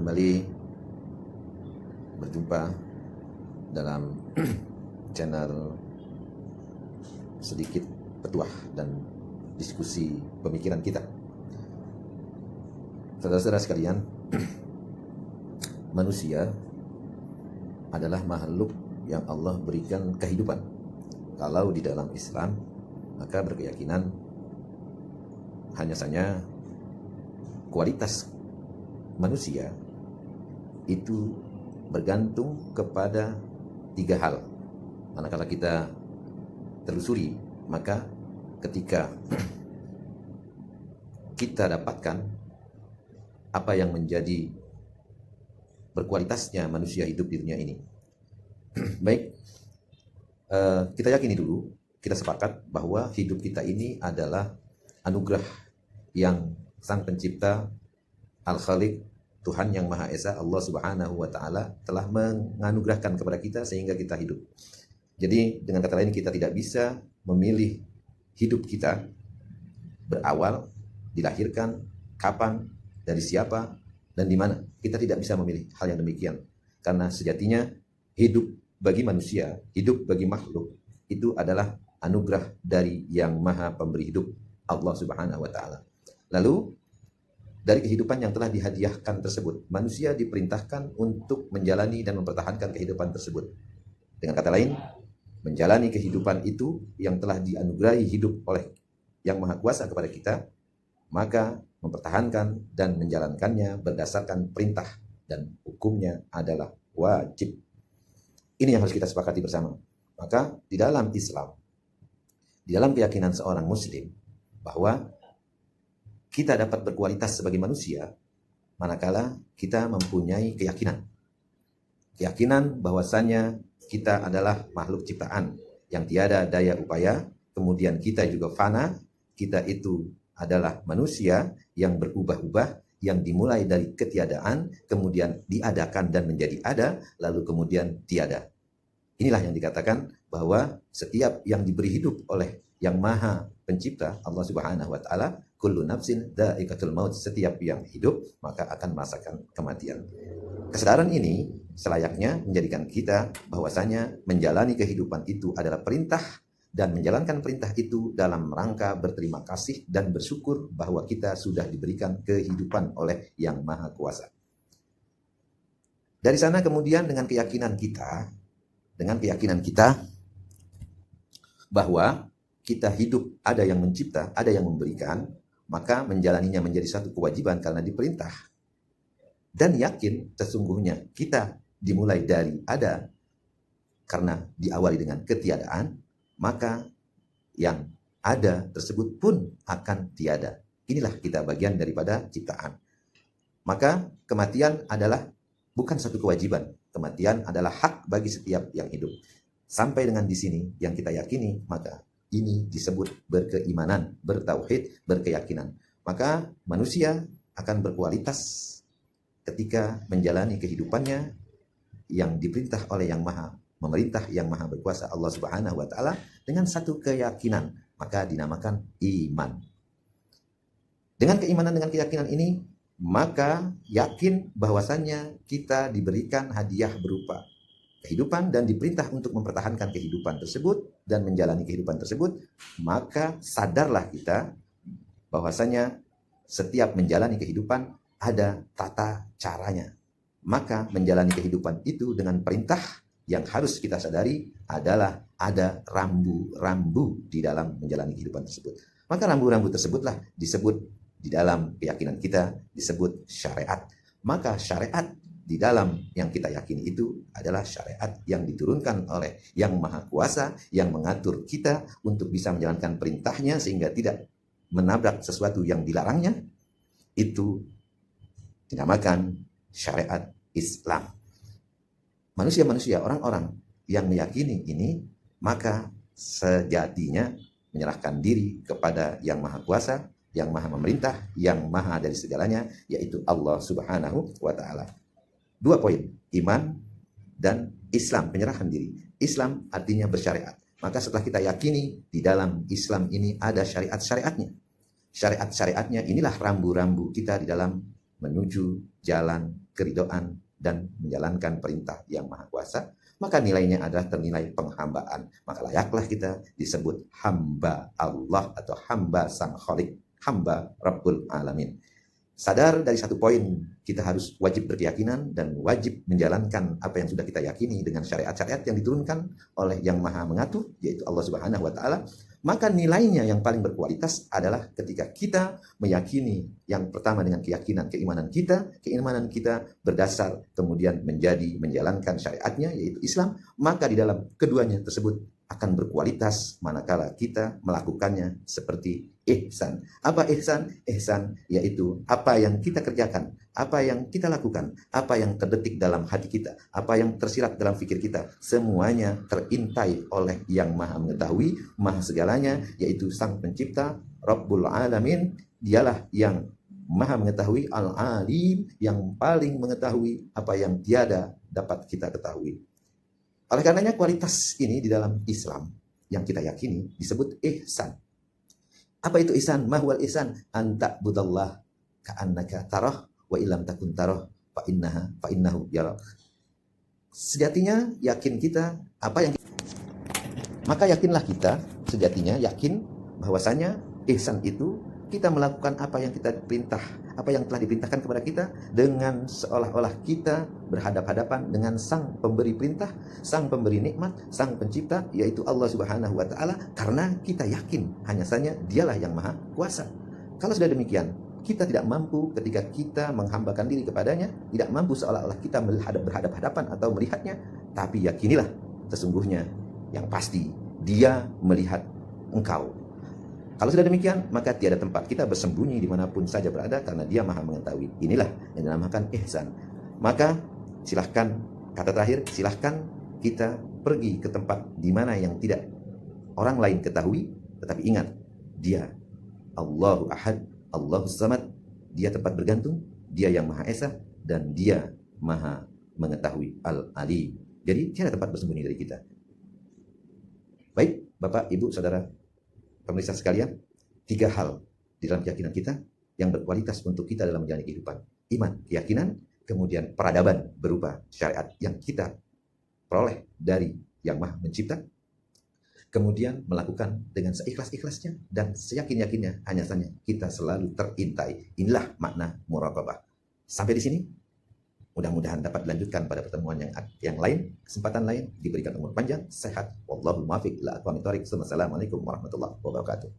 kembali berjumpa dalam channel sedikit petuah dan diskusi pemikiran kita. Saudara-saudara sekalian, manusia adalah makhluk yang Allah berikan kehidupan. Kalau di dalam Islam, maka berkeyakinan hanya saja kualitas manusia itu bergantung kepada 3 hal. Manakala kita telusuri, maka ketika kita dapatkan apa yang menjadi berkualitasnya manusia hidup di dunia ini. Baik, kita yakini dulu, kita sepakat bahwa hidup kita ini adalah anugerah yang Sang Pencipta Al-Khaliq, Tuhan yang Maha Esa, Allah Subhanahu wa Ta'ala telah menganugerahkan kepada kita sehingga kita hidup. Jadi dengan kata lain, kita tidak bisa memilih hidup kita berawal, dilahirkan, kapan, dari siapa, dan di mana. Kita tidak bisa memilih hal yang demikian. Karena sejatinya hidup bagi manusia, hidup bagi makhluk, itu adalah anugerah dari Yang Maha Pemberi Hidup, Allah Subhanahu wa Ta'ala. Lalu dari kehidupan yang telah dihadiahkan tersebut, manusia diperintahkan untuk menjalani dan mempertahankan kehidupan tersebut. Dengan kata lain, menjalani kehidupan itu yang telah dianugerahi hidup oleh Yang Maha Kuasa kepada kita, maka mempertahankan dan menjalankannya berdasarkan perintah dan hukumnya adalah wajib. Ini yang harus kita sepakati bersama. Maka di dalam Islam, di dalam keyakinan seorang Muslim, bahwa kita dapat berkualitas sebagai manusia manakala kita mempunyai keyakinan. Keyakinan bahwasanya kita adalah makhluk ciptaan yang tiada daya upaya, kemudian kita juga fana, kita itu adalah manusia yang berubah-ubah, yang dimulai dari ketiadaan, kemudian diadakan dan menjadi ada, lalu kemudian tiada. Inilah yang dikatakan bahwa setiap yang diberi hidup oleh Yang Maha Pencipta, Allah Subhanahu wa Ta'ala, kullu nafsin dha'iqatul maut, setiap yang hidup maka akan merasakan kematian. Kesadaran ini selayaknya menjadikan kita bahwasanya menjalani kehidupan itu adalah perintah, dan menjalankan perintah itu dalam rangka berterima kasih dan bersyukur bahwa kita sudah diberikan kehidupan oleh Yang Maha Kuasa. Dari sana kemudian dengan keyakinan kita bahwa kita hidup, ada yang mencipta, ada yang memberikan, maka menjalaninya menjadi satu kewajiban karena diperintah. Dan yakin sesungguhnya kita dimulai dari ada karena diawali dengan ketiadaan, maka yang ada tersebut pun akan tiada. Inilah kita bagian daripada ciptaan. Maka kematian adalah bukan satu kewajiban. Kematian adalah hak bagi setiap yang hidup. Sampai dengan di sini yang kita yakini, maka ini disebut berkeimanan, bertauhid, berkeyakinan. Maka manusia akan berkualitas ketika menjalani kehidupannya yang diperintah oleh Yang Maha Memerintah, Yang Maha Berkuasa, Allah Subhanahu wa Ta'ala, dengan satu keyakinan, maka dinamakan iman. Dengan keimanan, dengan keyakinan ini, maka yakin bahwasannya kita diberikan hadiah berupa kehidupan dan diperintah untuk mempertahankan kehidupan tersebut dan menjalani kehidupan tersebut, maka sadarlah kita bahwasanya setiap menjalani kehidupan ada tata caranya. Maka menjalani kehidupan itu dengan perintah yang harus kita sadari adalah ada rambu-rambu di dalam menjalani kehidupan tersebut. Maka rambu-rambu tersebutlah disebut di dalam keyakinan kita disebut syariat. Maka syariat di dalam yang kita yakini itu adalah syariat yang diturunkan oleh Yang Maha Kuasa, yang mengatur kita untuk bisa menjalankan perintahnya sehingga tidak menabrak sesuatu yang dilarangnya. Itu dinamakan syariat Islam. Manusia-manusia, orang-orang yang meyakini ini, maka sejatinya menyerahkan diri kepada Yang Maha Kuasa, Yang Maha Memerintah, Yang Maha dari segalanya, yaitu Allah Subhanahu wa Ta'ala. 2 poin, iman dan Islam, penyerahan diri. Islam artinya bersyariat. Maka setelah kita yakini di dalam Islam ini ada syariat-syariatnya. Syariat-syariatnya inilah rambu-rambu kita di dalam menuju jalan keridhaan, dan menjalankan perintah yang maha kuasa, maka nilainya adalah ternilai penghambaan. Maka layaklah kita disebut hamba Allah atau hamba Sang Khalik, hamba Rabbul Alamin. Sadar dari satu poin, kita harus wajib berkeyakinan dan wajib menjalankan apa yang sudah kita yakini dengan syariat-syariat yang diturunkan oleh Yang Maha Mengatur, yaitu Allah Subhanahu wa Ta'ala. Maka nilainya yang paling berkualitas adalah ketika kita meyakini yang pertama dengan keyakinan, keimanan kita berdasar kemudian menjalankan syariatnya, yaitu Islam, maka di dalam keduanya tersebut akan berkualitas manakala kita melakukannya seperti ihsan. Apa ihsan? Ihsan yaitu apa yang kita kerjakan, apa yang kita lakukan, apa yang terdetik dalam hati kita, apa yang tersirat dalam fikir kita, semuanya terintai oleh Yang Maha Mengetahui, Maha Segalanya, yaitu Sang Pencipta, Rabbul Alamin. Dialah yang Maha Mengetahui, Al-Alim, yang paling mengetahui apa yang tiada dapat kita ketahui. Oleh karenanya kualitas ini di dalam Islam yang kita yakini disebut ihsan. Apa itu ihsan? Mahwal ihsan anta budallah ka'annaka tarah wa illam takun tarah fa innahu yarak. Sejatinya yakin kita apa yang maka yakinlah kita sejatinya yakin bahwasanya ihsan itu kita melakukan apa yang kita perintah, apa yang telah diperintahkan kepada kita dengan seolah-olah kita berhadap-hadapan dengan Sang Pemberi perintah, Sang Pemberi nikmat, Sang Pencipta, yaitu Allah Subhanahu wa Ta'ala, karena kita yakin hanya saja Dialah yang Maha Kuasa. Kalau sudah demikian, kita tidak mampu ketika kita menghambakan diri kepadanya, tidak mampu seolah-olah kita berhadap-hadapan atau melihatnya, tapi yakinilah sesungguhnya yang pasti Dia melihat engkau. Kalau sudah demikian, maka tiada tempat kita bersembunyi dimanapun saja berada karena Dia Maha Mengetahui. Inilah yang dinamakan ihsan. Maka silahkan, kata terakhir, silahkan kita pergi ke tempat di mana yang tidak orang lain ketahui, tetapi ingat, Dia Allahu Ahad, Allahu Samad, Dia tempat bergantung, Dia yang Maha Esa, dan Dia Maha Mengetahui, Al-Ali. Jadi tiada tempat bersembunyi dari kita. Baik, Bapak, Ibu, Saudara, pemirsa sekalian, 3 hal di dalam keyakinan kita yang berkualitas untuk kita dalam menjalani kehidupan. Iman, keyakinan, kemudian peradaban berupa syariat yang kita peroleh dari Yang Maha Mencipta, kemudian melakukan dengan seikhlas-ikhlasnya dan seyakin-yakinnya, hanya saja kita selalu terintai. Inilah makna muraqabah. Sampai di sini, mudah-mudahan dapat dilanjutkan pada pertemuan yang lain, kesempatan lain, diberikan umur panjang, sehat. Wallahul muwaffiq ila aqwamit thoriq. Wassalamualaikum warahmatullahi wabarakatuh.